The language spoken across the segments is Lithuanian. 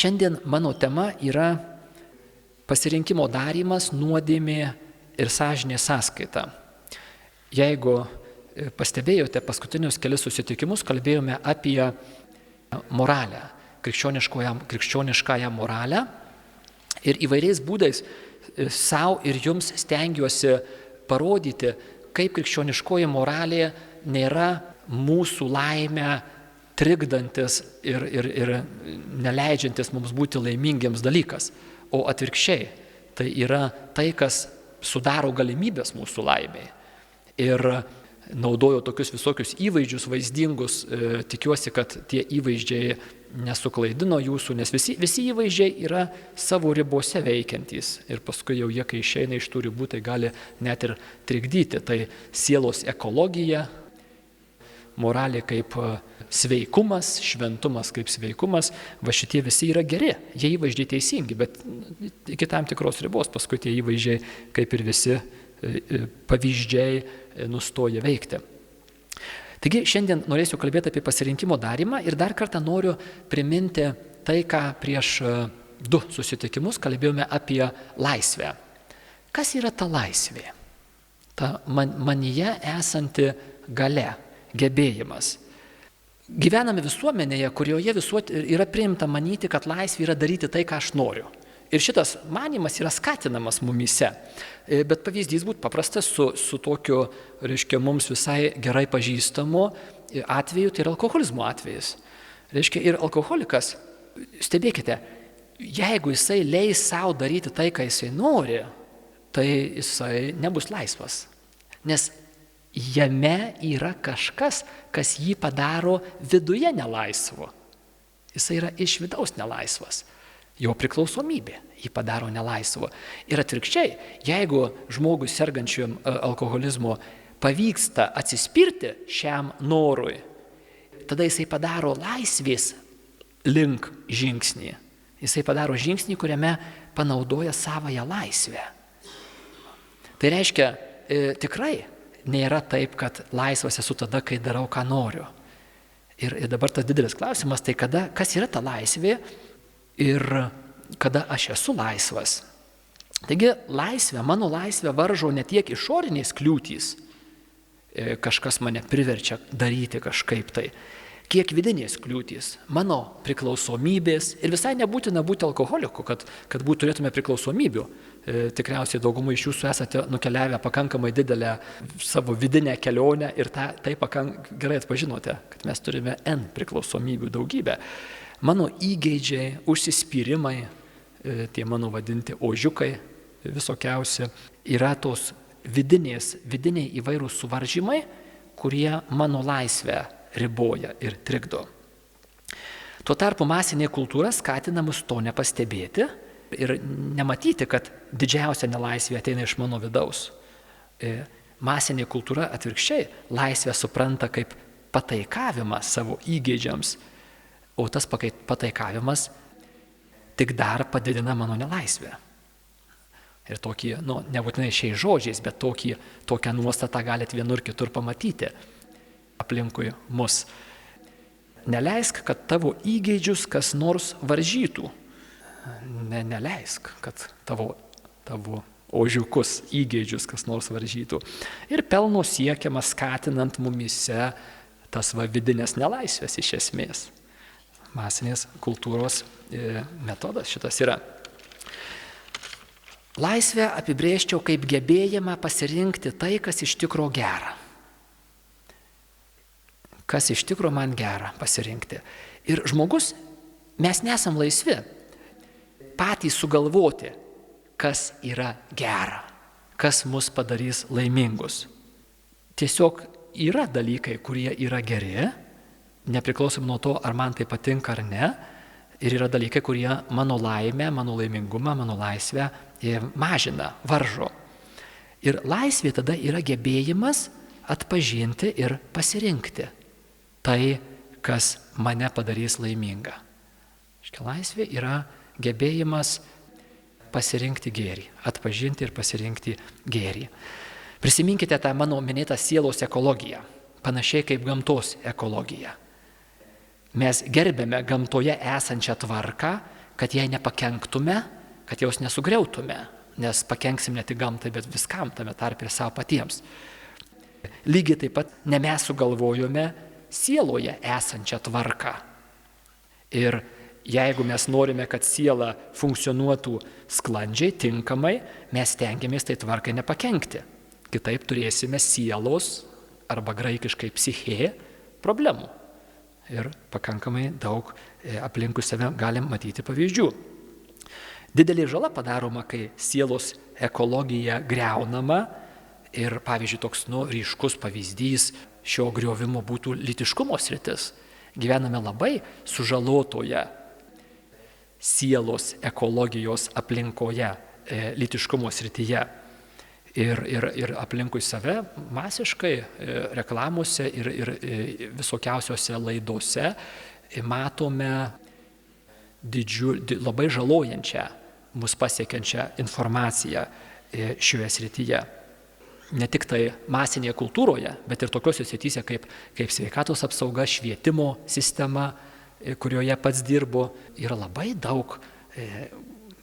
Šiandien mano tema yra pasirinkimo darymas, nuodėmė ir sąžinės sąskaita. Jeigu pastebėjote, paskutinius kelis susitikimus kalbėjome apie moralę, krikščioniškąją moralę ir įvairiais būdais savo ir jums stengiuosi parodyti, kaip krikščioniškoji moralė nėra mūsų laimę trikdantis ir neleidžiantis mums būti laimingiams dalykas, o atvirkščiai, tai yra tai, kas sudaro galimybės mūsų laimei. Ir naudoju tokius visokius įvaizdžius vaizdingus, tikiuosi, kad tie įvaizdžiai nesuklaidino jūsų, nes visi įvaizdžiai yra savo ribose veikiantys ir paskui jau jie, kai išeina iš tų ribų, tai gali net ir trikdyti. Tai sielos ekologija, moralė kaip sveikumas, šventumas kaip sveikumas, va šitie visi yra geri, jie įvaizdžiai teisingi, bet iki tam tikros ribos paskui tie įvaizdžiai kaip ir visi pavyzdžiai nustoja veikti. Taigi šiandien norėsiu kalbėti apie pasirinkimo darymą ir dar kartą noriu priminti tai, ką prieš 2 susitikimus kalbėjome apie laisvę. Kas yra ta laisvė? Ta manyje esanti galia, gebėjimas. Gyvename visuomenėje, kurioje yra priimta manyti, kad laisvė yra daryti tai, ką aš noriu. Ir šitas manimas yra skatinamas mumyse. Bet pavyzdys būtų paprastas su tokiu, reiškia, mums visai gerai pažįstamu atveju, tai yra alkoholizmo atvejis. Reiškia, ir alkoholikas, stebėkite, jeigu jisai leis savo daryti tai, ką jisai nori, tai jisai nebus laisvas. Nes jame yra kažkas, kas jį padaro viduje nelaisvu. Jisai yra iš vidaus nelaisvas. Jo priklausomybė jį padaro nelaisvu. Ir atvirkščiai, jeigu žmogui sergančiam alkoholizmu pavyksta atsispirti šiam norui, tada jisai padaro laisvės link žingsnį. Jisai padaro žingsnį, kuriame panaudoja savąją laisvę. Tai reiškia, tikrai nėra taip, kad laisvas esu tada, kai darau, ką noriu. Ir dabar tas didelis klausimas, tai kas yra ta laisvė ir kada aš esu laisvas. Taigi mano laisvę varžo ne tiek išorinės kliūtys, kažkas mane priverčia daryti kažkaip tai, kiek vidinės kliūtys, mano priklausomybės ir visai nebūtina būti alkoholiku, kad turėtume priklausomybių. Tikriausiai daugumai iš jūsų esate nukeliavę pakankamai didelę savo vidinę kelionę ir tai gerai atpažinote, kad mes turime N priklausomybių daugybę. Mano įgeidžiai, užsispyrimai, tie mano vadinti ožiukai visokiausi, yra tos vidiniai įvairūs suvaržymai, kurie mano laisvę riboja ir trikdo. Tuo tarpu masinė kultūra skatina mus to nepastebėti ir nematyti, kad didžiausia nelaisvė ateina iš mano vidaus. Masinė kultūra atvirkščiai laisvę supranta kaip pataikavimą savo įgeidžiams, o tas pataikavimas tik dar padidina mano nelaisvę. Ir tokį, nebūtinai šiais žodžiais, bet tokią nuostatą galite vienur kitur pamatyti aplinkui mus. Neleisk, kad tavo įgeidžius kas nors varžytų. Neleisk, kad tavo ožiukus įgeidžius kas nors varžytų. Ir pelno siekiama skatinant mumyse tas vidinės nelaisvės iš esmės. Masinės kultūros metodas šitas yra. Laisvę apibrėžčiau kaip gebėjimą pasirinkti tai, kas iš tikro gera. Kas iš tikro man gera pasirinkti. Ir žmogus, mes nesam laisvi patys sugalvoti, kas yra gera, kas mus padarys laimingus. Tiesiog yra dalykai, kurie yra geri, nepriklausom nuo to, ar man tai patinka ar ne, ir yra dalykai, kurie mano laimę, mano laimingumą, mano laisvę mažina, varžo. Ir laisvė tada yra gebėjimas atpažinti ir pasirinkti tai, kas mane padarys laimingą. Laisvė yra gebėjimas pasirinkti gėrį, atpažinti ir pasirinkti gėrį. Prisiminkite tą mano minėtą sielos ekologiją, panašiai kaip gamtos ekologija. Mes gerbėme gamtoje esančią tvarką, kad jai nepakenktume, kad jos nesugriautume, nes pakenksim ne tik gamtai, bet viskam, tame tarpe ir savo patiems. Lygiai taip pat ne mes sugalvojome sieloje esančią tvarką. Ir jeigu mes norime, kad siela funkcionuotų sklandžiai, tinkamai, mes stengiamės tai tvarkai nepakenkti. Kitaip turėsime sielos, arba graikiškai psichė, problemų. Ir pakankamai daug aplinkui save galim matyti pavyzdžių. Didelė žala padaroma, kai sielos ekologija greunama ir, pavyzdžiui, toks ryškus pavyzdys šio griovimo būtų lytiškumo sritis. Gyvename labai sužalotoje sielos ekologijos aplinkoje, lytiškumo srityje. Ir aplinkui save masiškai reklamuose ir visokiausiose laidose matome labai žalojančią, mus pasiekiančią informaciją šioje srityje. Ne tik tai masinėje kultūroje, bet ir tokiuose srityse kaip sveikatos apsauga, švietimo sistema, kurioje pats dirbu, yra labai daug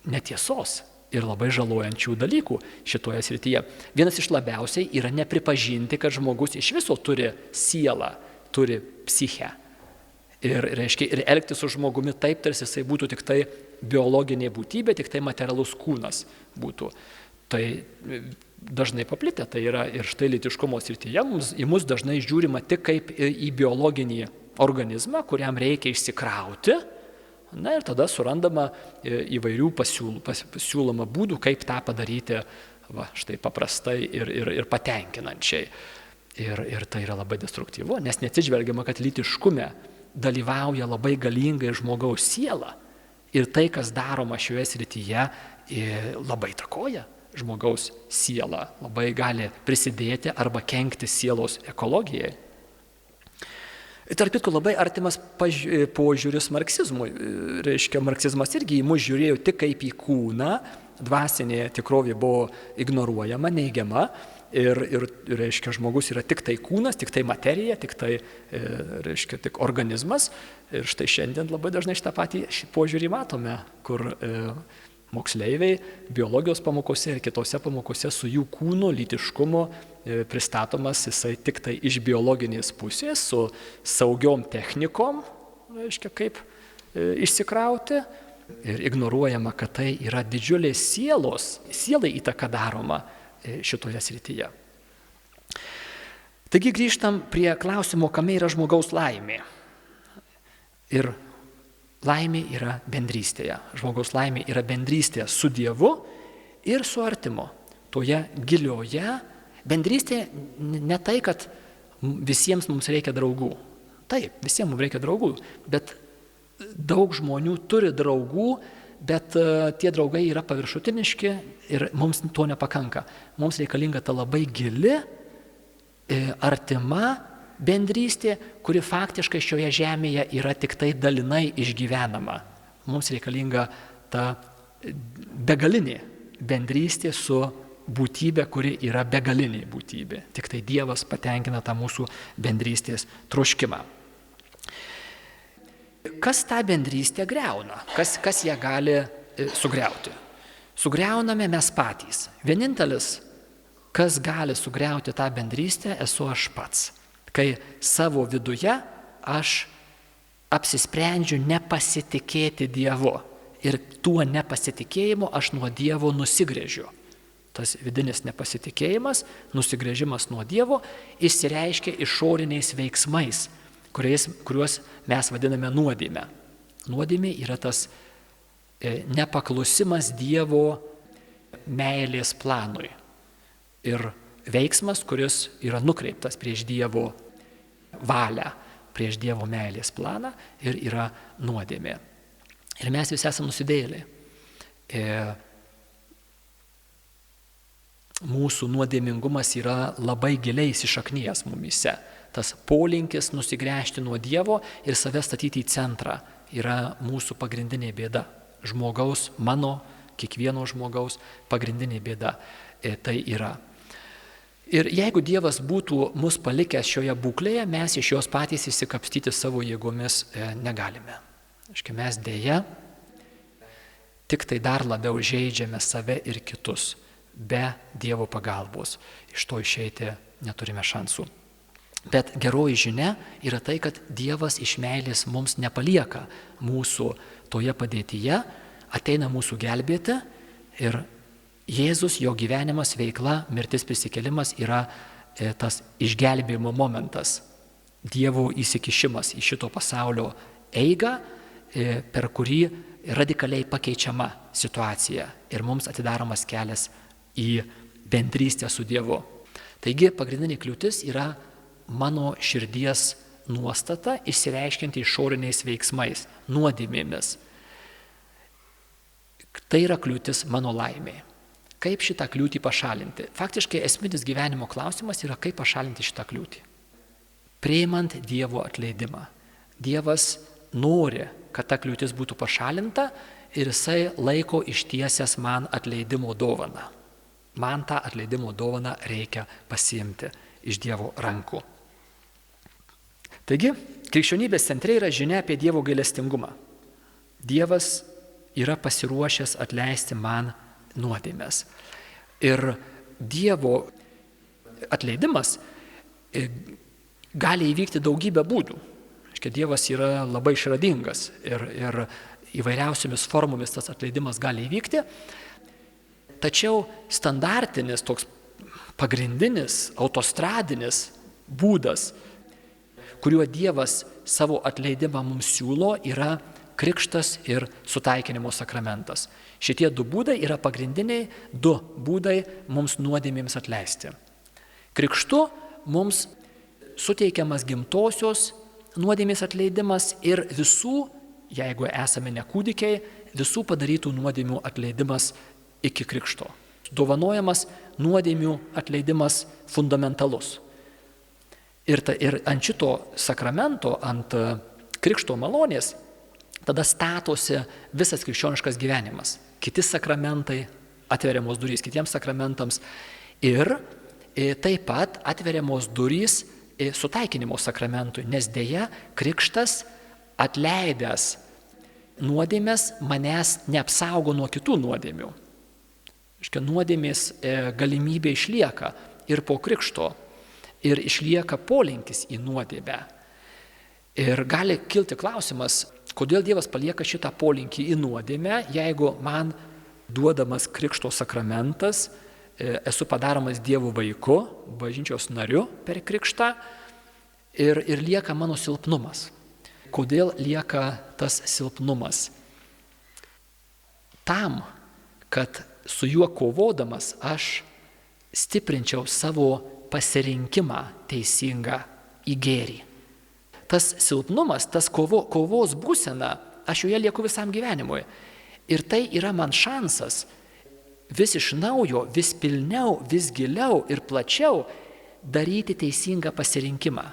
netiesos ir labai žalojančių dalykų šitoje srityje. Vienas iš labiausiai yra nepripažinti, kad žmogus iš viso turi sielą, turi psichę. Ir elgtis su žmogumi taip, tarsi jisai būtų tik tai biologinė būtybė, tik tai materialus kūnas būtų. Tai dažnai paplitę, tai yra ir štai lytiškumo srityje į mus dažnai žiūrima tik kaip į biologinį organizmą, kuriam reikia išsikrauti. Na ir tada surandama įvairių pasiūloma būdų, kaip tą padaryti štai paprastai ir patenkinančiai. Ir tai yra labai destruktyvu, nes neatsižvelgiama, kad lytiškume dalyvauja labai galingai žmogaus siela. Ir tai, kas daroma šioje srityje, labai įtakoja žmogaus sielą, labai gali prisidėti arba kenkti sielos ekologijai. Tarp kitko, labai artimas požiūris marksizmui. Marksizmas irgi į mus žiūrėjo tik kaip į kūną, dvasinė tikrovė buvo ignoruojama, neigiama ir žmogus yra tik tai kūnas, tik tai materija, tik organizmas. Ir štai šiandien labai dažnai šitą patį požiūrį matome, kur moksleiviai biologijos pamokose ir kitose pamokose su jų kūno lytiškumu pristatomas jisai tik tai iš biologinės pusės, su saugiom technikom, kaip išsikrauti, ir ignoruojama, kad tai yra didžiulė sielai įtaka daroma šitoje srityje. Taigi grįžtam prie klausimo, kame yra žmogaus laimė. Ir laimė yra bendrystėje. Žmogaus laimė yra bendrystėje su Dievu ir su artimu. Toje gilioje bendrystėje ne tai, kad visiems mums reikia draugų. Taip, visiems mums reikia draugų, bet daug žmonių turi draugų, bet tie draugai yra paviršutiniški ir mums to nepakanka. Mums reikalinga ta labai gili, artima bendrystė, kuri faktiškai šioje žemėje yra tik tai dalinai išgyvenama. Mums reikalinga ta begalinė bendrystė su būtybė, kuri yra begalinė būtybė. Tik tai Dievas patenkina tą mūsų bendrystės troškimą. Kas tą bendrystę greuna? Kas ją gali sugriauti? Sugriauname mes patys. Vienintelis, kas gali sugriauti tą bendrystę, esu aš pats. Kai savo viduje aš apsisprendžiu nepasitikėti Dievu ir tuo nepasitikėjimu aš nuo Dievo nusigręžiu. Tas vidinis nepasitikėjimas, nusigręžimas nuo Dievo išsireiškia išoriniais veiksmais, kuriuos mes vadiname nuodėme. Nuodėmė yra tas nepaklusimas Dievo meilės planui ir veiksmas, kuris yra nukreiptas prieš Dievo valią, prieš Dievo meilės planą ir yra nuodėmė. Ir mes visi esame nusidėjėliai. Mūsų nuodėmingumas yra labai giliai įsišaknijęs mumyse. Tas polinkis nusigręžti nuo Dievo ir save statyti į centrą yra mūsų pagrindinė bėda. Žmogaus, mano, kiekvieno žmogaus pagrindinė bėda. Tai yra. Ir jeigu Dievas būtų mus palikęs šioje būklėje, mes iš jos patys įsikapstyti savo jėgomis negalime. Mes dėja tik tai dar labiau žeidžiame save ir kitus. Be Dievo pagalbos iš to išeiti neturime šansų. Bet geroji žinia yra tai, kad Dievas iš meilės mums nepalieka mūsų toje padėtyje, ateina mūsų gelbėti ir Jėzus, jo gyvenimas, veikla, mirtis, prisikėlimas yra tas išgelbėjimo momentas, Dievo įsikišimas į šito pasaulio eigą, per kurį radikaliai pakeičiama situacija ir mums atidaromas kelias į bendrystę su Dievu. Taigi pagrindinė kliūtis yra mano širdies nuostata išsireiškianti išoriniais veiksmais, nuodėmėmis. Tai yra kliūtis mano laimė. Kaip šitą kliūtį pašalinti? Faktiškai esminis gyvenimo klausimas yra, kaip pašalinti šitą kliūtį. Priimant Dievo atleidimą. Dievas nori, kad ta kliūtis būtų pašalinta ir jisai laiko ištiesęs man atleidimo dovaną. Man tą atleidimo dovaną reikia pasiimti iš Dievo rankų. Taigi, krikščionybės centre yra žinia apie Dievo gailestingumą. Dievas yra pasiruošęs atleisti man nuodėmes. Ir Dievo atleidimas gali įvykti daugybę būdų. Dievas yra labai išradingas ir įvairiausiomis formomis tas atleidimas gali įvykti. Tačiau standartinis, toks pagrindinis, autostradinis būdas, kuriuo Dievas savo atleidimą mums siūlo, yra krikštas ir sutaikinimo sakramentas. Šitie du būdai yra pagrindiniai du būdai mums nuodėmėms atleisti. Krikštu mums suteikiamas gimtosios nuodėmės atleidimas ir visų, jeigu esame ne kūdikiai, visų padarytų nuodėmių atleidimas iki krikšto. Dovanojamas nuodėmių atleidimas fundamentalus. Ir ant šito sakramento, ant krikšto malonės, tada statosi visas krikščioniškas gyvenimas. Kiti sakramentai, atveriamos durys kitiems sakramentams ir taip pat atveriamos durys sutaikinimo sakramentui, nes dėja krikštas atleidęs nuodėmės manęs neapsaugo nuo kitų nuodėmių. Nuodėmės galimybė išlieka ir po krikšto ir išlieka polinkis į nuodėmę. Ir gali kilti klausimas, kodėl Dievas palieka šitą polinkį į nuodėmę, jeigu man duodamas krikšto sakramentas, esu padaromas Dievo vaiku, bažnyčios nariu per krikštą ir lieka mano silpnumas. Kodėl lieka tas silpnumas? Tam, kad su juo kovodamas aš stiprinčiau savo pasirinkimą teisingą į gėrį. Tas silpnumas, tas kovos būsena, aš joje lieku visam gyvenimui. Ir tai yra man šansas vis iš naujo, vis pilniau, vis giliau ir plačiau daryti teisingą pasirinkimą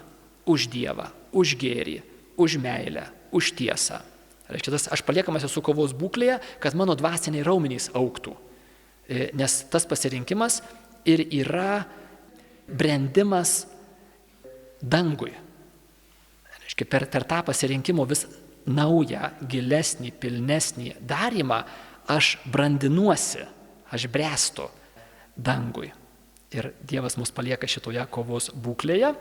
už Dievą, už gėrį, už meilę, už tiesą. Reiškia, aš paliekamas esu kovos būklėje, kad mano dvasiniai raumenys augtų. Nes tas pasirinkimas ir yra brendimas dangui. Reiškia, per tą pasirinkimo vis naują, gilesnį, pilnesnį darymą aš brandinuosi, aš bręstu dangui. Ir Dievas mus palieka šitoje kovos būklėje.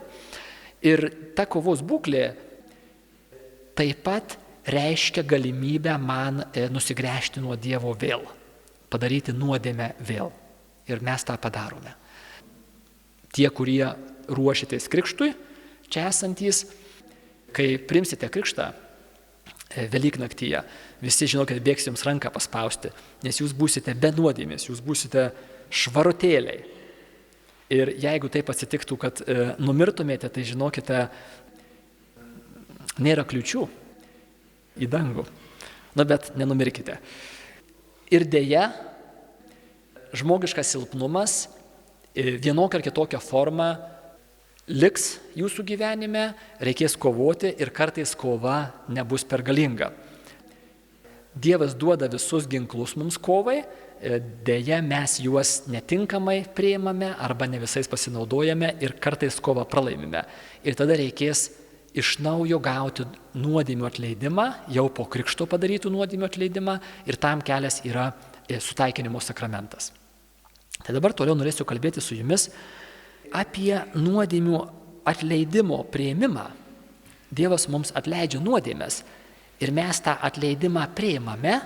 Ir ta kovos būklė taip pat reiškia galimybę man nusigręžti nuo Dievo vėl, padaryti nuodėmę vėl. Ir mes tą padarome. Tie, kurie ruošitės krikštui, čia esantys, kai primsite krikštą Velyknaktyje, visi žinokit, bėgs jums ranką paspausti, nes jūs būsite be nuodėmės, jūs būsite švarutėliai. Ir jeigu taip atsitiktų, kad numirtumėte, tai žinokite, nėra kliūčių į dangų. Bet nenumirkite. Ir dėja, žmogiškas silpnumas vienokia ar kitokia forma liks jūsų gyvenime, reikės kovoti ir kartais kova nebus per galinga. Dievas duoda visus ginklus mums kovai, dėja mes juos netinkamai priimame arba ne visais pasinaudojame ir kartais kovą pralaimime. Ir tada reikės iš naujo gauti nuodėmių atleidimą, jau po krikšto padarytų nuodėmių atleidimą, ir tam kelias yra sutaikinimo sakramentas. Tai dabar toliau norėsiu kalbėti su jumis apie nuodėmių atleidimo priėmimą. Dievas mums atleidžia nuodėmes ir mes tą atleidimą priimame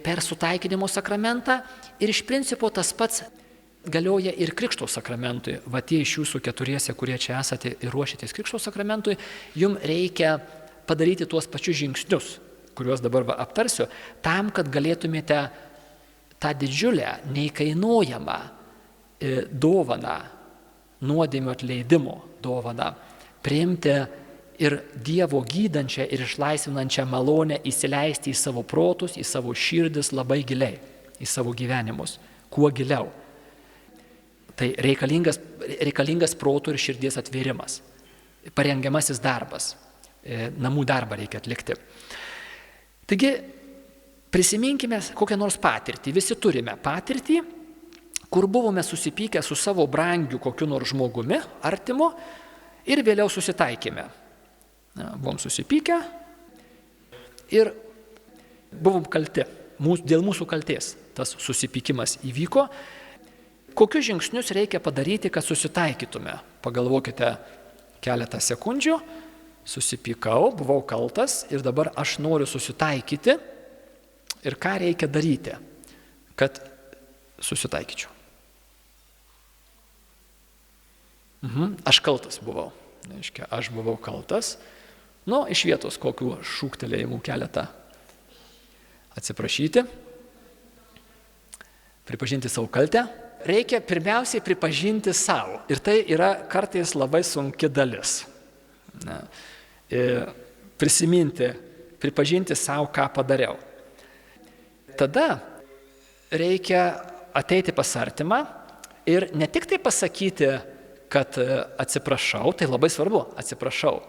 per sutaikinimo sakramentą, ir iš principo tas pats galioja ir krikšto sakramentui. Va tie iš jūsų keturiese, kurie čia esate ir ruošiatės krikšto sakramentui, jums reikia padaryti tuos pačius žingsnius, kuriuos dabar aptarsiu, tam, kad galėtumėte tą didžiulę, neįkainuojamą dovaną, nuodėmių atleidimo dovaną, priimti ir Dievo gydančią ir išlaisvinančią malonę įsileisti į savo protus, į savo širdis labai giliai, į savo gyvenimus, kuo giliau. Tai reikalingas protų ir širdies atvėrimas, parengiamasis darbas, namų darbą reikia atlikti. Taigi, prisiminkime kokią nors patirtį. Visi turime patirtį, kur buvome susipykę su savo brangiu kokiu nors žmogumi, artimu, ir vėliau susitaikėme. Buvom susipykę ir buvom kalti. Dėl mūsų kaltės tas susipykimas įvyko. Kokius žingsnius reikia padaryti, kad susitaikytume? Pagalvokite keletą sekundžių. Susipykau, buvau kaltas ir dabar aš noriu susitaikyti. Ir ką reikia daryti, kad susitaikyčiau? Aš kaltas buvau. Reiškia, aš buvau kaltas. Iš vietos kokių šūktelėjimų keletą. Atsiprašyti. Pripažinti savo kaltę. Reikia pirmiausiai pripažinti savo. Ir tai yra kartais labai sunki dalis. Pripažinti savo, ką padariau. Tada reikia ateiti pas artimą ir ne tik tai pasakyti, kad atsiprašau, tai labai svarbu, atsiprašau.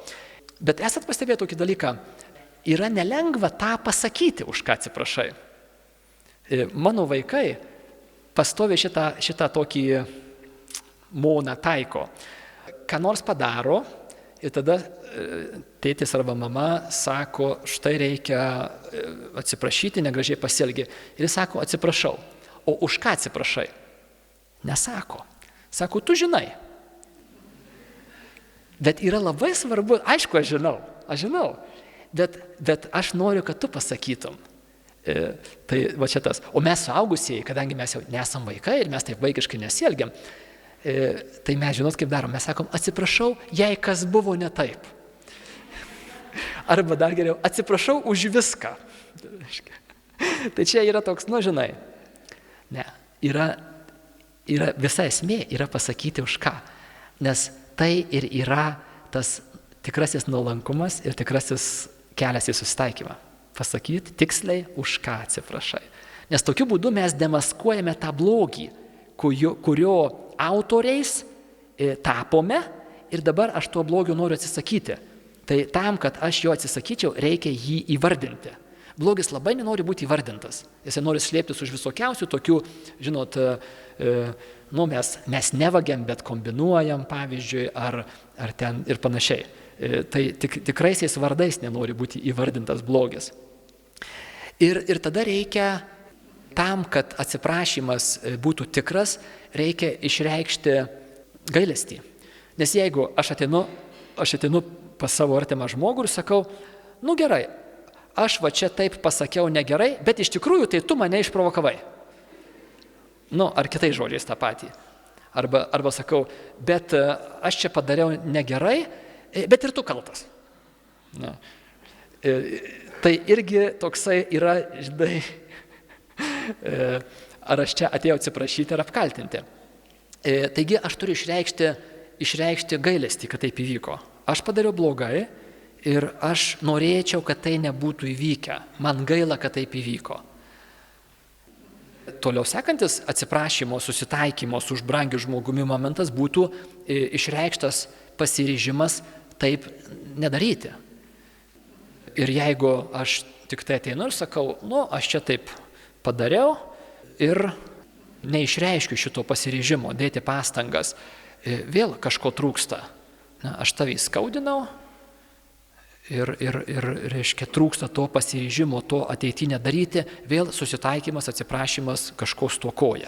Bet esat pastebėję tokį dalyką, yra nelengva tą pasakyti, už ką atsiprašai. Mano vaikai pastoviai šitą tokį moną taiko. Ką nors padaro ir tada tėtis arba mama sako, štai reikia atsiprašyti, negražiai pasielgi. Ir jis sako, atsiprašau. O už ką atsiprašai? Nesako. Sako, tu žinai. Bet yra labai svarbu, aišku, aš žinau, bet aš noriu, kad tu pasakytum. Tai va čia tas. O mes suaugusieji, kadangi mes jau nesam vaikai ir mes taip vaikiškai nesielgiam, tai mes žinot, kaip darom. Mes sakom, atsiprašau, jei kas buvo ne taip. Arba dar geriau, atsiprašau už viską. Tai čia yra toks, žinai. Ne, yra visa esmė yra pasakyti už ką. Nes tai ir yra tas tikrasis nuolankumas ir tikrasis kelias į susitaikymą. Pasakyti tiksliai, už ką atsiprašai. Nes tokiu būdu mes demaskuojame tą blogį, kurio autoriais tapome ir dabar aš tuo blogiu noriu atsisakyti. Tai tam, kad aš jo atsisakyčiau, reikia jį įvardinti. Blogis labai nenori būti įvardintas. Jis nori slėptis už visokiausių tokių, žinot, mes nevagiam, bet kombinuojam, pavyzdžiui, ar ten ir panašiai. Tai tikraisiais vardais nenori būti įvardintas blogis. Ir tada reikia, tam, kad atsiprašymas būtų tikras, reikia išreikšti gailestį. Nes jeigu aš ateinu pas savo artimą žmogų ir sakau, gerai, aš va čia taip pasakiau negerai, bet iš tikrųjų tai tu mane išprovokavai. Ar kitais žodžiais tą patį. Arba sakau, bet aš čia padariau negerai, bet ir tu kaltas. Tai irgi toksai yra, žinai, ar aš čia atėjau atsiprašyti ar apkaltinti. Taigi aš turiu išreikšti gailestį, kad taip įvyko. Aš padariau blogai ir aš norėčiau, kad tai nebūtų įvykę. Man gaila, kad taip įvyko. Toliau sekantis atsiprašymo, susitaikymo su už brangiu žmogumi momentas būtų išreikštas pasiryžimas taip nedaryti. Ir jeigu aš tik tai ateinu ir sakau, aš čia taip padariau ir neišreiškiu šito pasiryžimo, dėti pastangas, vėl kažko trūksta. Aš tavį skaudinau, reiškia, trūksta to pasiryžimo, to ateityje daryti, vėl susitaikymas, atsiprašymas kažko stokoja.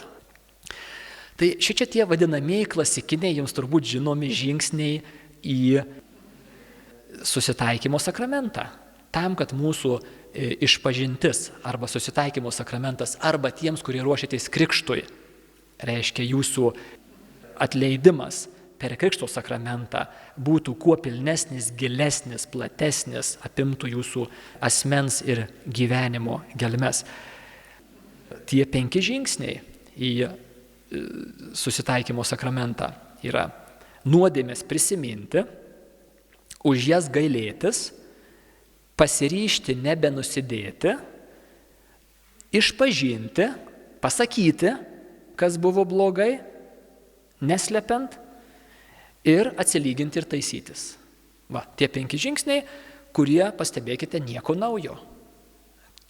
Tai šičia tie vadinamieji klasikiniai, jums turbūt žinomi žingsniai į susitaikymo sakramentą. Tam, kad mūsų išpažintis arba susitaikymo sakramentas arba tiems, kurie ruošiatės krikštui, reiškia jūsų atleidimas per krikšto sakramentą būtų kuo pilnesnis, gilesnis, platesnis, apimtų jūsų asmens ir gyvenimo gelmes. Tie 5 žingsniai į susitaikymo sakramentą yra nuodėmės prisiminti, už jas gailėtis, pasiryžti nebenusidėti, išpažinti, pasakyti, kas buvo blogai, neslepiant, ir atsilyginti ir taisytis. Va, tie 5 žingsniai, kurie, pastebėkite, nieko naujo.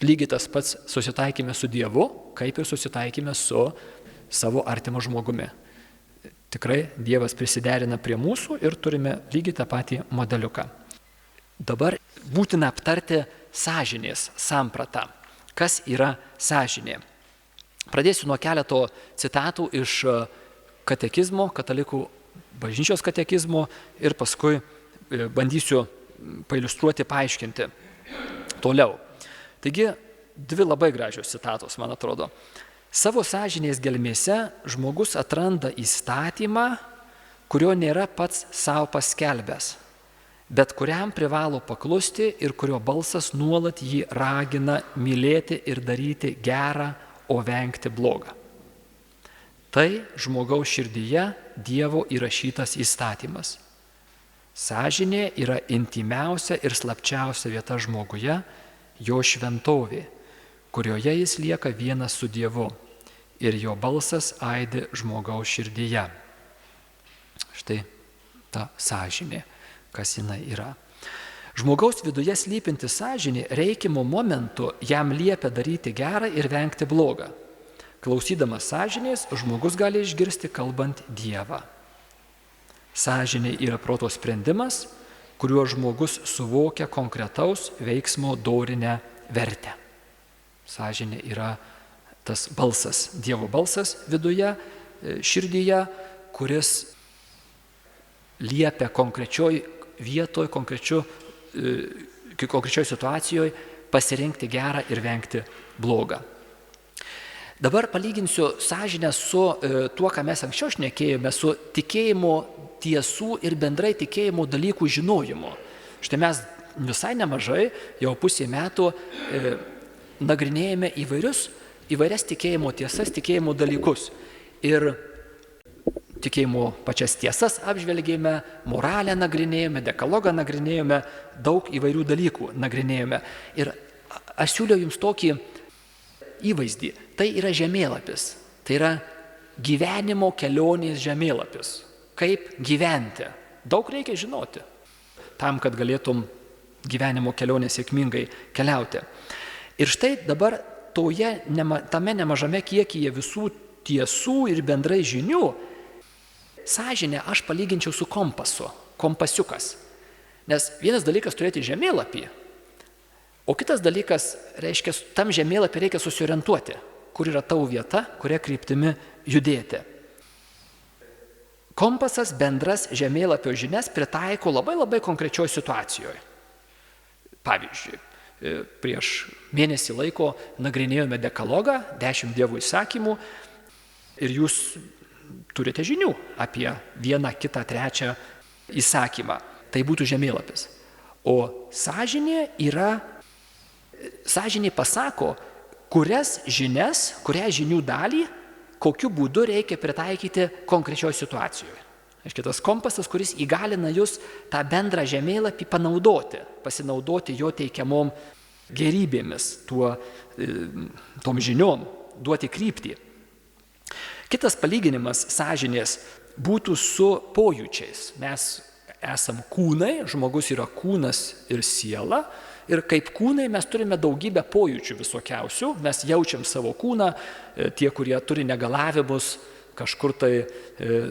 Lygiai tas pats susitaikime su Dievu, kaip ir susitaikime su savo artimu žmogumi. Tikrai Dievas prisiderina prie mūsų ir turime lygiai tą patį modeliuką. Dabar būtina aptarti sąžinės sampratą. Kas yra sąžinė? Pradėsiu nuo keleto citatų iš katekizmo, katalikų bažnyčios katekizmo ir paskui bandysiu pailiustruoti, paaiškinti toliau. Taigi, 2 labai gražios citatos, man atrodo. Savo sąžinės gelmėse žmogus atranda įstatymą, kurio nėra pats savo paskelbęs, bet kuriam privalo paklusti ir kurio balsas nuolat jį ragina mylėti ir daryti gerą, o vengti blogą. Tai žmogaus širdyje Dievo įrašytas įstatymas. Sąžinė yra intimiausia ir slapčiausia vieta žmoguje, jo šventovė, kurioje jis lieka vienas su Dievu ir jo balsas aidi žmogaus širdyje. Štai ta sąžinė, kas jinai yra. Žmogaus viduje slypinti sąžinė reikimu momentu jam liepia daryti gerą ir vengti blogą. Klausydamas sąžinės, žmogus gali išgirsti kalbant Dievą. Sąžinė yra proto sprendimas, kuriuo žmogus suvokia konkretaus veiksmo dorinę vertę. Sąžinė yra tas balsas, Dievo balsas viduje, širdyje, kuris liepia konkrečioj vietoj, konkrečioj situacijoje pasirinkti gerą ir vengti blogą. Dabar palyginsiu sąžinę su tuo, ką mes anksčiau šnekėjome, su tikėjimo tiesų ir bendrai tikėjimo dalykų žinojimu. Štai mes visai nemažai, jau pusė metų nagrinėjame įvairias tikėjimo tiesas, tikėjimo dalykus. Ir tikėjimo pačias tiesas apžvelgėme, moralę nagrinėjome, dekalogą nagrinėjome, daug įvairių dalykų nagrinėjome. Ir aš siūliau jums tokį įvaizdį. Tai yra žemėlapis, tai yra gyvenimo kelionės žemėlapis. Kaip gyventi. Daug reikia žinoti, tam, kad galėtum gyvenimo kelionę sėkmingai keliauti. Ir štai dabar tame nemažame kiekyje visų tiesų ir bendrai žinių, sąžinę aš palyginčiau su kompasu, kompasiukas. Nes vienas dalykas turėti žemėlapį, o kitas dalykas, reiškia, tam žemėlapį reikia susiorientuoti, kur yra tavo vieta, kuria kryptimi judėti. Kompasas bendras žemėlapio žinias pritaiko labai konkrečioje situacijoje. Pavyzdžiui, prieš mėnesį laiko nagrinėjome dekalogą, 10 Dievo įsakymų ir jūs turite žinių apie 1, 2, 3 įsakymą. Tai būtų žemėlapis. O sąžinė pasako, kurią žinių dalį, kokiu būdu reikia pritaikyti konkrečioje situacijoje. Tas kompasas, kuris įgalina jūs tą bendrą žemėlapį pasinaudoti jo teikiamom gerybėmis, tom žiniom, duoti kryptį. Kitas palyginimas sąžinės būtų su pojūčiais. Mes esam kūnai, žmogus yra kūnas ir siela, ir kaip kūnai mes turime daugybę pojūčių visokiausių, mes jaučiam savo kūną, tie, kurie turi negalavimus kažkur tai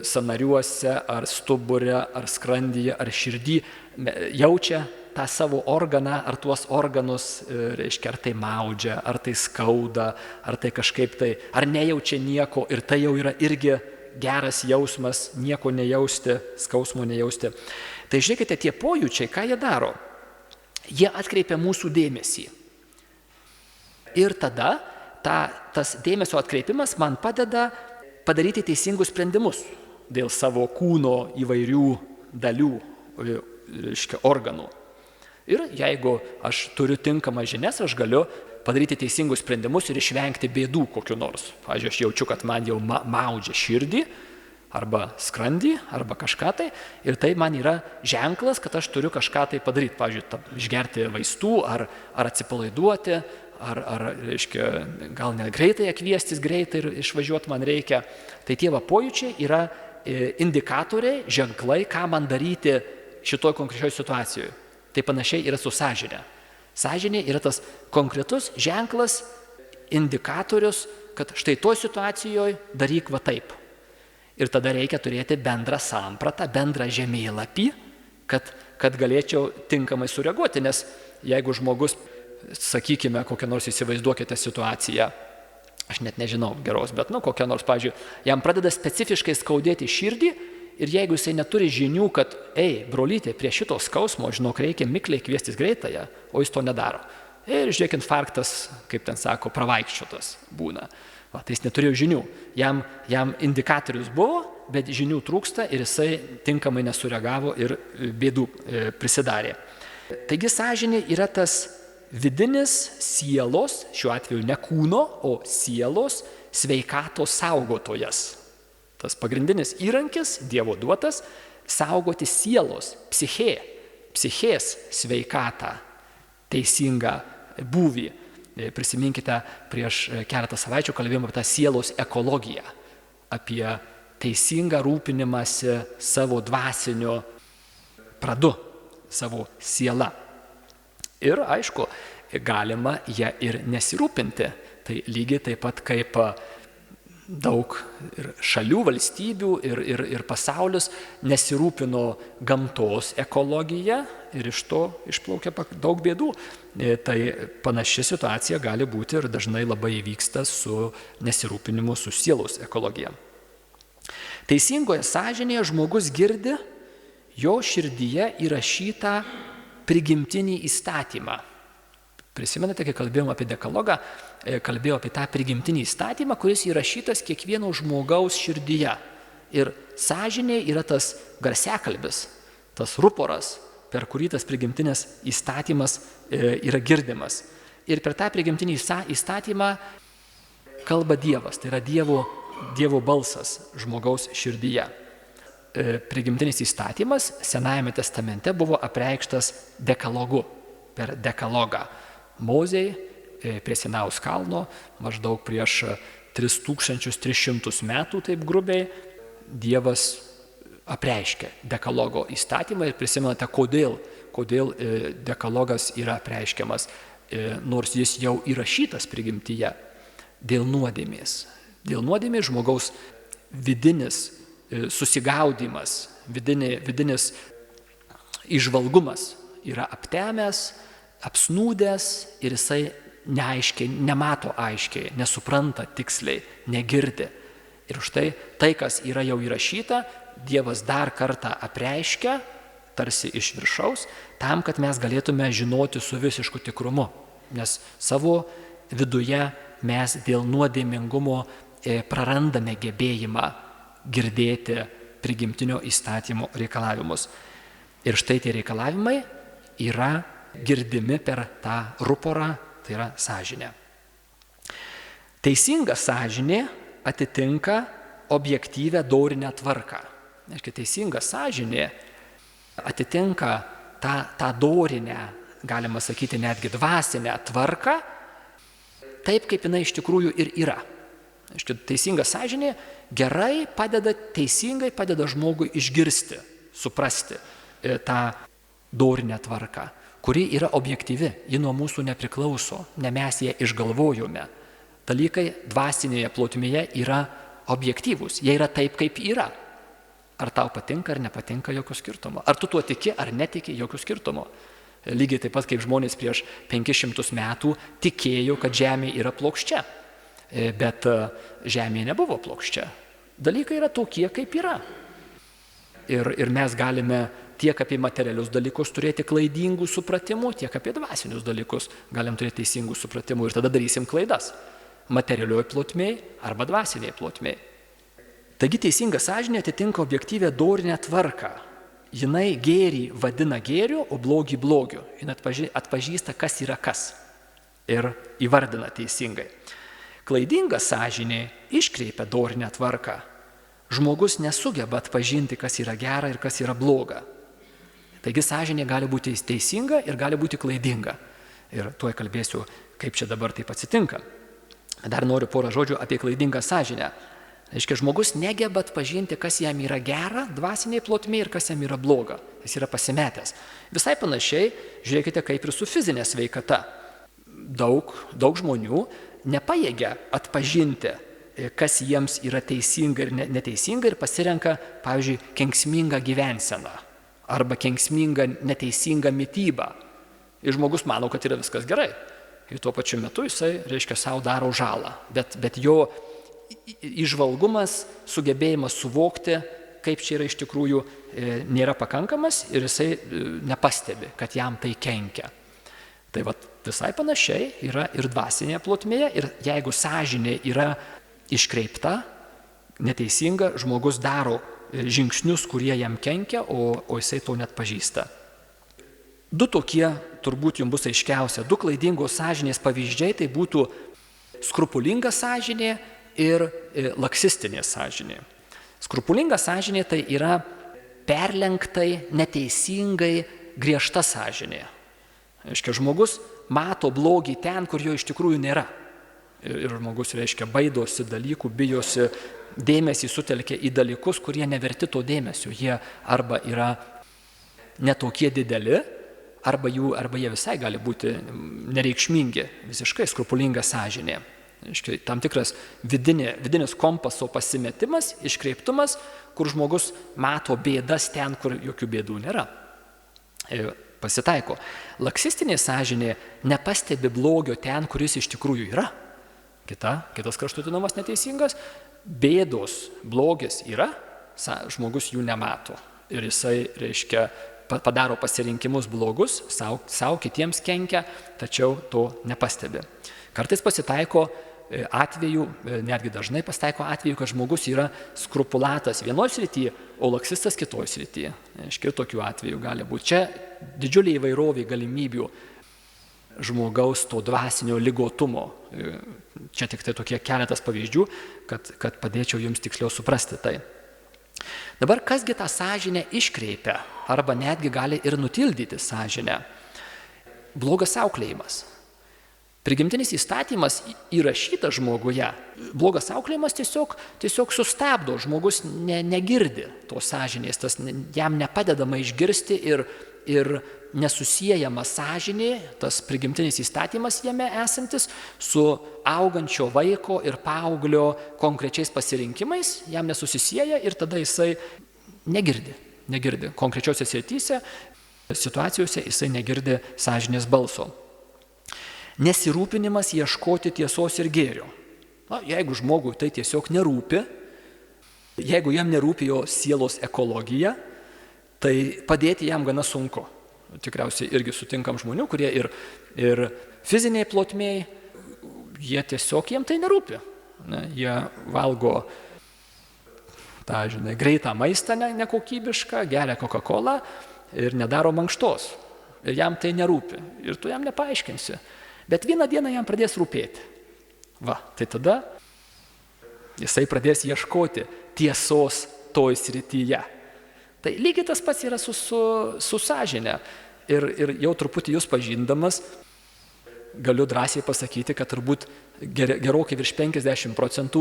sąnariuose, ar stubure, ar skrandyje, ar širdį, jaučia tą savo organą ar tuos organus, reiškia, ar tai maudžia, ar tai skauda, ar tai kažkaip tai, ar nejaučia nieko ir tai jau yra irgi geras jausmas, nieko nejausti, skausmo nejausti. Tai žiūrėkite, tie pojūčiai, ką jie daro? Jie atkreipia mūsų dėmesį. Ir tada tas dėmesio atkreipimas man padeda padaryti teisingus sprendimus dėl savo kūno įvairių dalių, reiškia, organų. Ir jeigu aš turiu tinkamas žinias, aš galiu padaryti teisingus sprendimus ir išvengti bėdų kokiu nors. Pavyzdžiui, aš jaučiu, kad man jau maudžia širdį, arba skrandį, arba kažką tai, ir tai man yra ženklas, kad aš turiu kažką tai padaryti. Pavyzdžiui, išgerti vaistų, ar atsipalaiduoti, ar reiškia, gal net greitai kviestis greitai ir išvažiuoti man reikia. Tai tie pojūčiai yra indikatoriai, ženklai, ką man daryti šitoj konkrečioje situacijoje. Tai panašiai yra su sąžine. Sąžinė yra tas konkretus ženklas, indikatorius, kad štai toj situacijoje daryk va taip. Ir tada reikia turėti bendrą sampratą, bendrą žemėlapį, kad galėčiau tinkamai sureaguoti, nes jeigu žmogus, sakykime, kokią nors įsivaizduokite situaciją, aš net nežinau geros, bet kokią nors, pavyzdžiui, jam pradeda specifiškai skaudėti širdį ir jeigu jisai neturi žinių, kad, brolytė, prie šito skausmo, žinok, reikia mikliai kviestis greitąją, o jis to nedaro. Ir žiūrėk, infarktas, kaip ten sako, pravaikščiotas būna. Tai jis neturėjo žinių. Jam indikatorius buvo, bet žinių trūksta ir jisai tinkamai nesureagavo ir bėdų prisidarė. Taigi sąžinė yra tas vidinis sielos, šiuo atveju ne kūno, o sielos sveikatos saugotojas. Tas pagrindinis įrankis, Dievo duotas, saugoti sielos, psichės sveikatą, teisingą būvį. Prisiminkite, prieš keletą savaičių kalbėjome apie tą sielos ekologiją, apie teisingą rūpinimąsi savo dvasiniu pradu, savo siela. Ir aišku, galima ją ir nesirūpinti. Tai lygiai taip pat kaip daug šalių, valstybių ir pasaulis nesirūpino gamtos ekologija ir iš to išplaukia daug bėdų. Tai panaši situacija gali būti ir dažnai labai įvyksta su nesirūpinimu su sielos ekologija. Teisingoje sąžinėje žmogus girdi jo širdyje įrašytą prigimtinį įstatymą. Prisimenate, kai kalbėjom apie dekalogą, kalbėjau apie tą prigimtinį įstatymą, kuris įrašytas kiekvieno žmogaus širdyje. Ir sąžinė yra tas garsiakalbis, tas ruporas, per kurį tas prigimtinis įstatymas yra girdimas. Ir per tą prigimtinį įstatymą kalba Dievas, tai yra Dievo balsas žmogaus širdyje. Prigimtinis įstatymas Senajame testamente buvo apreikštas dekalogu, per dekalogą. Mozei prie Sinajaus kalno maždaug prieš 3300 metų, taip grubiai, Dievas apreiškė dekalogo įstatymą ir prisimenate, kodėl dekalogas yra apreiškiamas, nors jis jau įrašytas prigimtyje dėl nuodėmės. Dėl nuodėmės žmogaus vidinis susigaudimas, vidinis įžvalgumas yra aptemęs, apsnūdęs ir jisai neaiškiai, nemato aiškiai, nesupranta tiksliai, negirdi. Ir štai tai, kas yra jau įrašyta, Dievas dar kartą apreiškia, tarsi iš viršaus, tam, kad mes galėtume žinoti su visišku tikrumu. Nes savo viduje mes dėl nuodėmingumo prarandame gebėjimą girdėti prigimtinio įstatymo reikalavimus. Ir štai tie reikalavimai yra girdimi per tą ruporą, tai yra sąžinė. Teisinga sąžinė atitinka objektyvę dorinę tvarką. Teisinga sąžinė atitinka tą dorinę, galima sakyti, netgi dvasinę tvarką, taip kaip jinai iš tikrųjų ir yra. Teisinga sąžinė gerai teisingai padeda žmogui išgirsti, suprasti tą dorinę tvarką, kuri yra objektyvi, ji nuo mūsų nepriklauso, ne mes ją išgalvojome. Dalykai dvasinėje plotmėje yra objektyvūs, jie yra taip, kaip yra. Ar tau patinka ar nepatinka, jokio skirtumo. Ar tu tuo tiki ar netiki, jokio skirtumo. Lygiai taip pat kaip žmonės prieš 500 metų tikėjo, kad Žemė yra plokščia. Bet Žemė nebuvo plokščia. Dalykai yra tokie, kaip yra. Ir mes galime tiek apie materialius dalykus turėti klaidingų supratimų, tiek apie dvasinius dalykus galim turėti teisingų supratimų ir tada darysim klaidas. Materialioje plotmėje arba dvasinėje plotmėje. Taigi teisinga sąžinė atitinka objektyvę dorinę tvarką. Jinai gėrį vadina gėriu, o blogį blogiu. Jis atpažįsta, kas yra kas ir įvardina teisingai. Klaidinga sąžinė iškreipia dorinę tvarką. Žmogus nesugeba atpažinti, kas yra gera ir kas yra bloga. Taigi sąžinė gali būti teisinga ir gali būti klaidinga. Ir tuoj kalbėsiu, kaip čia dabar taip atsitinka. Dar noriu porą žodžių apie klaidingą sąžinę. Reiškia, žmogus negeba atpažinti, kas jam yra gera dvasiniai plotmėje ir kas jam yra bloga. Jis yra pasimetęs. Visai panašiai, žiūrėkite, kaip ir su fizinė sveikata. Daug žmonių nepajėgia atpažinti, kas jiems yra teisinga ir neteisinga ir pasirenka, pavyzdžiui, kenksmingą gyvenseną arba kenksmingą neteisingą mitybą. Ir žmogus mano, kad yra viskas gerai. Ir tuo pačiu metu jisai, reiškia, savo daro žalą. Bet jo įžvalgumas, sugebėjimas suvokti, kaip čia yra iš tikrųjų, nėra pakankamas ir jisai nepastebi, kad jam tai kenkia. Tai visai panašiai yra ir dvasinėje plotmėje ir jeigu sąžinė yra iškreipta, neteisinga, žmogus daro žingsnius, kurie jam kenkia, o jisai to net pažįsta. Du tokie turbūt jums bus aiškiausia, du klaidingos sąžinės pavyzdžiai, tai būtų skrupulinga sąžinė ir laksistinė sąžinė. Skrupulinga sąžinė tai yra perlenktai, neteisingai griežta sąžinė. Reiškia, žmogus mato blogį ten, kur jo iš tikrųjų nėra. Ir žmogus, reiškia, baidosi dalykų, bijosi, dėmesį sutelkia į dalykus, kurie neverti to dėmesio. Jie arba yra netokie dideli, arba jie visai gali būti nereikšmingi, visiškai skrupulinga sąžinė. Reiškia, tam tikras vidinis kompaso pasimetimas, iškreiptumas, kur žmogus mato bėdas ten, kur jokių bėdų nėra. Pasitaiko. Laksistinė sąžinė nepastebi blogio ten, kuris iš tikrųjų yra. Kitas kraštutinumas neteisingas. Bėdos, blogis yra, žmogus jų nemato. Ir jisai, reiškia, padaro pasirinkimus blogus, savo kitiems kenkia, tačiau to nepastebi. Kartais pasitaiko atvejų, netgi dažnai pasitaiko atvejų, kad žmogus yra skrupulatas vienoje srityje, o laksistas kitoje srityje. Ir tokių atvejų gali būti. Čia didžiulė įvairovė galimybių žmogaus to dvasinio ligotumo. Čia tik tai tokie keletas pavyzdžių, kad padėčiau jums tiksliau suprasti tai. Dabar kasgi tą sąžinę iškreipia, arba netgi gali ir nutildyti sąžinę? Blogas auklėjimas. Prigimtinis įstatymas įrašytas žmoguje. Blogas auklėjimas tiesiog sustabdo, žmogus negirdi tos sąžinės, jam nepadedama išgirsti ir nesusiejama sąžinė, tas prigimtinis įstatymas jame esantis, su augančio vaiko ir paauglio konkrečiais pasirinkimais, jam nesusisieja ir tada jisai negirdi. Konkrečiose srityse, situacijose jisai negirdi sąžinės balso. Nesirūpinimas ieškoti tiesos ir gėrio. Jeigu žmogui tai tiesiog nerūpi, jeigu jam nerūpi jo sielos ekologija, tai padėti jam gana sunku. Tikriausiai irgi sutinkam žmonių, kurie ir fiziniai plotmėj, jiem tai nerūpi. Jie valgo tą, greitą maistą nekokybišką, geria Coca-Colą ir nedaro mankštos. Ir jam tai nerūpi. Ir tu jam nepaaiškinsi. Bet vieną dieną jam pradės rūpėti. Tai tada jisai pradės ieškoti tiesos toj srityje. Tai lygiai tas pats yra su sąžine. Ir jau truputį jūs pažindamas, galiu drąsiai pasakyti, kad turbūt gerokai virš 50%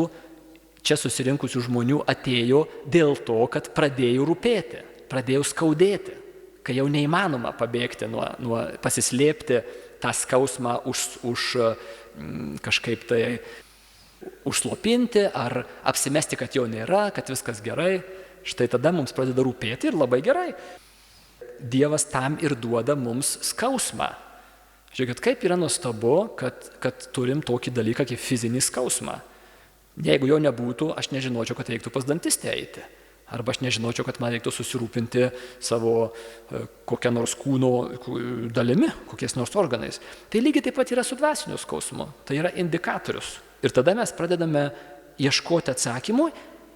čia susirinkusių žmonių atėjo dėl to, kad pradėjo rūpėti, pradėjo skaudėti, kai jau neįmanoma pabėgti nuo pasislėpti tą skausmą kažkaip tai užslopinti ar apsimesti, kad jo nėra, kad viskas gerai. Štai tada mums pradeda rūpėti ir labai gerai. Dievas tam ir duoda mums skausmą. Žiūrėkit, kaip yra nuostabu, kad turim tokį dalyką kaip fizinį skausmą. Jeigu jo nebūtų, aš nežinočiau, kad reiktų pas dantistę eiti. Arba aš nežinočiau, kad man reiktų susirūpinti savo kokią nors kūno dalimi, kokiais nors organais. Tai lygiai taip pat yra su dvasiniu skausmu. Tai yra indikatorius. Ir tada mes pradedame ieškoti atsakymų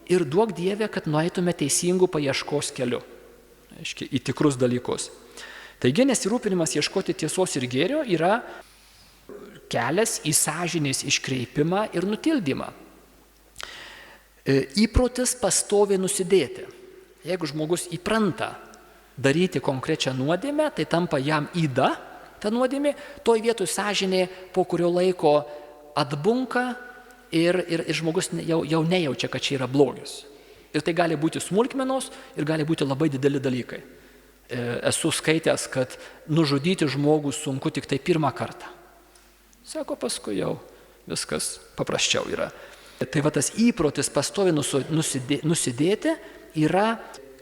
ir duok Dieve, kad nueitume teisingų paieškos keliu. Aiškiai, į tikrus dalykus. Taigi nesirūpinimas ieškoti tiesos ir gėrio yra kelias į sąžinės iškreipimą ir nutildymą. Įprotis pastoviai nusidėti. Jeigu žmogus įpranta daryti konkrečią nuodėmę, tai tampa jam yda, ta nuodėmė, toj vietoj sąžinė po kurio laiko atbunka ir žmogus jau nejaučia, kad čia yra blogis. Ir tai gali būti smulkmenos ir gali būti labai dideli dalykai. Esu skaitęs, kad nužudyti žmogų sunku tik tai pirmą kartą. Sako, paskui jau viskas paprasčiau yra. Tai va tas įprotis pastoviai nusidėti yra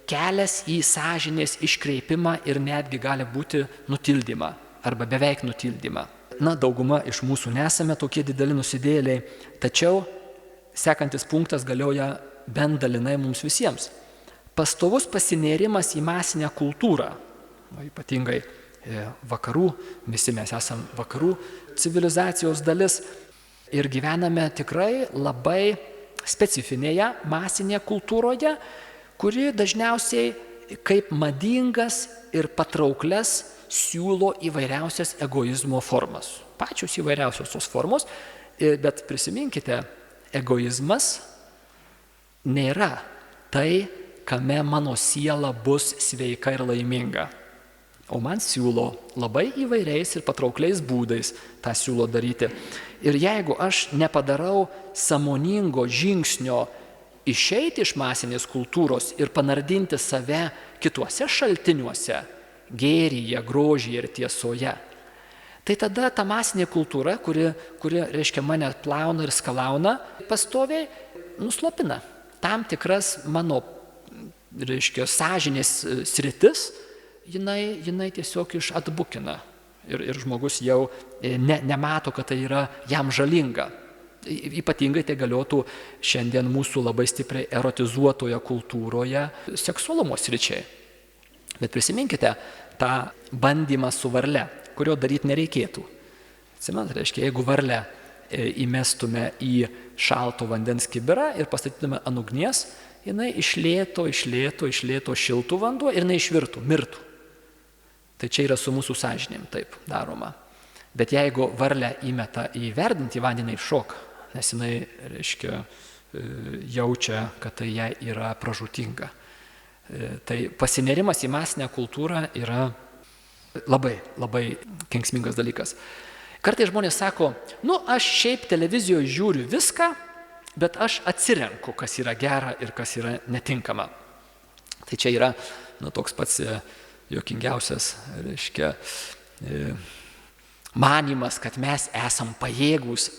kelias į sąžinės iškreipimą ir netgi gali būti nutildymą arba beveik nutildymą. Dauguma iš mūsų nesame tokie dideli nusidėliai, tačiau sekantis punktas galioja bent dalinai mums visiems. Pastovus pasinėrimas į masinę kultūrą, ypatingai vakarų, visi mes esame vakarų civilizacijos dalis ir gyvename tikrai labai specifinėje masinėje kultūroje, kuri dažniausiai kaip madingas ir patrauklias siūlo įvairiausias egoizmo formas. Pačios įvairiausios tos formos, bet prisiminkite, egoizmas nėra tai, kame mano siela bus sveika ir laiminga. O man siūlo labai įvairiais ir patraukliais būdais tą siūlo daryti. Ir jeigu aš nepadarau sąmoningo žingsnio išeiti iš masinės kultūros ir panardinti save kituose šaltiniuose, gėryje, grožyje ir tiesoje, tai tada ta masinė kultūra, kuri reiškia mane plauna ir skalauna, pastoviai nuslopina tam tikras mano, reiškia, sąžinės sritis, jinai tiesiog atbukina ir žmogus jau nemato, kad tai yra jam žalinga. Ypatingai tai galiotų šiandien mūsų labai stipriai erotizuotoje kultūroje seksualumo sričiai. Bet prisiminkite tą bandymą su varle, kurio daryti nereikėtų. Atsimenate, reiškia, jeigu varlę įmestume į šalto vandens kibirą ir pastatytume ant ugnies, jinai iš lėto šiltų vanduo ir jinai išvirtų, mirtų. Tai čia yra su mūsų sąžinėm taip daroma. Bet jeigu varlę įmeta į verdantį vandenį iššoka, nes jinai, reiškia, jaučia, kad tai jai yra pražūtinga. Tai pasinerimas į masinę kultūrą yra labai, labai kenksmingas dalykas. Kartais žmonės sako, aš šiaip televizijoje žiūriu viską, bet aš atsirenku, kas yra gera ir kas yra netinkama. Tai čia yra toks pats juokingiausias, reiškia, manymas, kad mes esam pajėgūs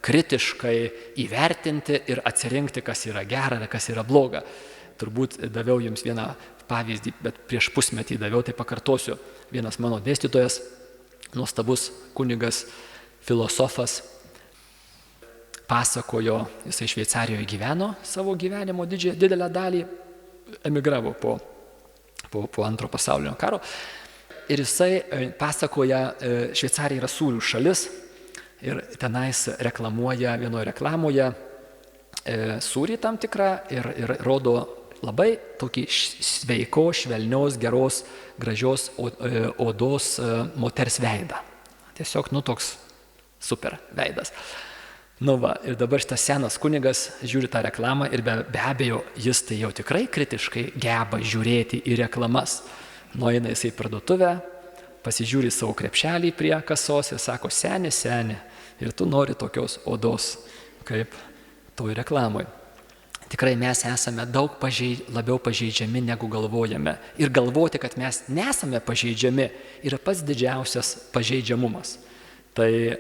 kritiškai įvertinti ir atsirinkti, kas yra gera ir kas yra bloga. Turbūt daviau jums vieną pavyzdį, bet prieš pusmetį daviau, tai pakartosiu. Vienas mano dėstytojas, nuostabus kunigas, filosofas, pasakojo, jisai Šveicarijoje gyveno savo gyvenimo didelę dalį, emigravo po antro pasaulinio karo. Ir jisai pasakoja, Šveicarija yra sūrių šalis ir tenais reklamuoja vienoje reklamoje sūrį tam tikrą ir rodo labai tokį sveiko, švelnios, geros, gražios odos moters veidą. Tiesiog, toks super veidas. Ir dabar šitas senas kunigas žiūri tą reklamą ir be abejo, jis tai jau tikrai kritiškai geba žiūrėti į reklamas. Nueina jisai į parduotuvę, pasižiūri savo krepšelį prie kasos ir sako, seni, ir tu nori tokios odos, kaip toj reklamoj. Tikrai mes esame daug labiau pažeidžiami, negu galvojame. Ir galvoti, kad mes nesame pažeidžiami, yra pats didžiausias pažeidžiamumas. Tai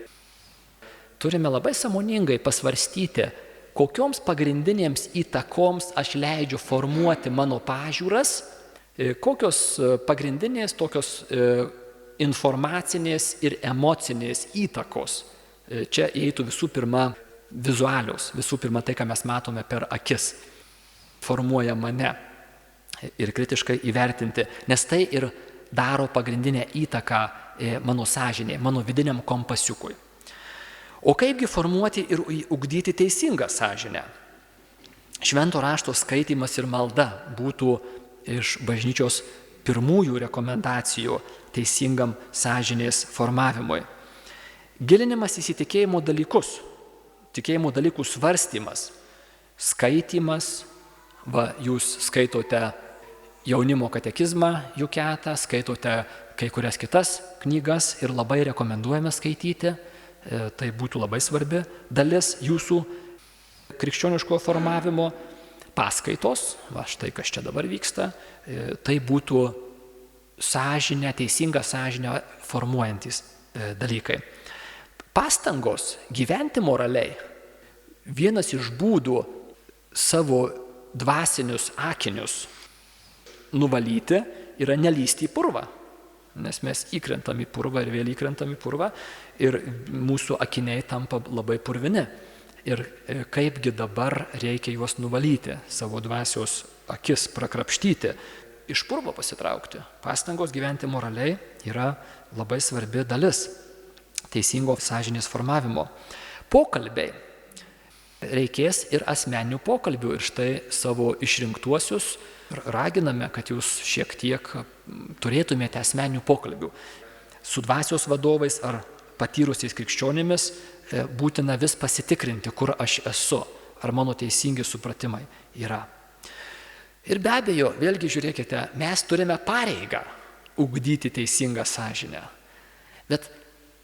turime labai sąmoningai pasvarstyti, kokioms pagrindinėms įtakoms aš leidžiu formuoti mano pažiūras, Kokios pagrindinės tokios informacinės ir emocinės įtakos čia įeitų visų pirma vizualios, visų pirma tai, ką mes matome per akis, formuoja mane ir kritiškai įvertinti, nes tai ir daro pagrindinę įtaką mano sąžinė, mano vidiniam kompasiukui. O kaipgi formuoti ir ugdyti teisingą sąžinę? Švento rašto skaitymas ir malda būtų iš bažnyčios pirmųjų rekomendacijų teisingam sąžinės formavimui. Gilinimas į tikėjimo dalykus, tikėjimo dalykų svarstymas, skaitymas, jūs skaitote jaunimo katekizmą Juketą, skaitote kai kurias kitas knygas ir labai rekomenduojame skaityti, tai būtų labai svarbi dalis jūsų krikščioniško formavimo. Paskaitos, štai kas čia dabar vyksta, tai būtų sąžinę, teisingą sąžinę formuojantis dalykai. Pastangos gyventi moraliai. Vienas iš būdų savo dvasinius akinius nuvalyti yra nelysti į purvą, nes mes įkrentam į purvą ir vėl įkrentam į purvą ir mūsų akiniai tampa labai purvini. Ir kaipgi dabar reikia juos nuvalyti, savo dvasios akis prakrapštyti, iš purvo pasitraukti. Pastangos gyventi moraliai yra labai svarbi dalis teisingo sąžinės formavimo. Pokalbiai. Reikės ir asmeninių pokalbių ir štai savo išrinktuosius raginame, kad jūs šiek tiek turėtumėte asmeninių pokalbių. Su dvasios vadovais ar patyrusiais krikščionimis būtina vis pasitikrinti, kur aš esu, ar mano teisingi supratimai yra. Ir be abejo, vėlgi žiūrėkite, mes turime pareigą ugdyti teisingą sąžinę. Bet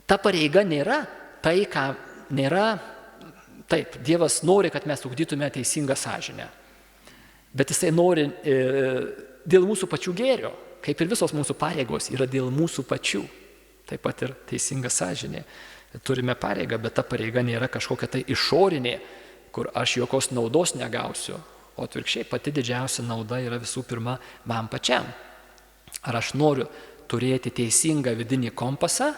ta pareiga nėra tai, ką nėra. Taip, Dievas nori, kad mes ugdytume teisingą sąžinę. Bet Jisai nori dėl mūsų pačių gėrio, kaip ir visos mūsų pareigos yra dėl mūsų pačių. Taip pat ir teisinga sąžinė. Turime pareigą, bet ta pareiga nėra kažkokia tai išorinė, kur aš jokios naudos negausiu, o atvirkščiai pati didžiausia nauda yra visų pirma man pačiam. Ar aš noriu turėti teisingą vidinį kompasą,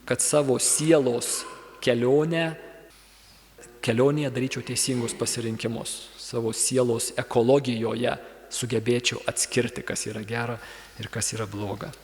kad savo sielos kelionėje daryčiau teisingus pasirinkimus, savo sielos ekologijoje sugebėčiau atskirti, kas yra gera ir kas yra bloga.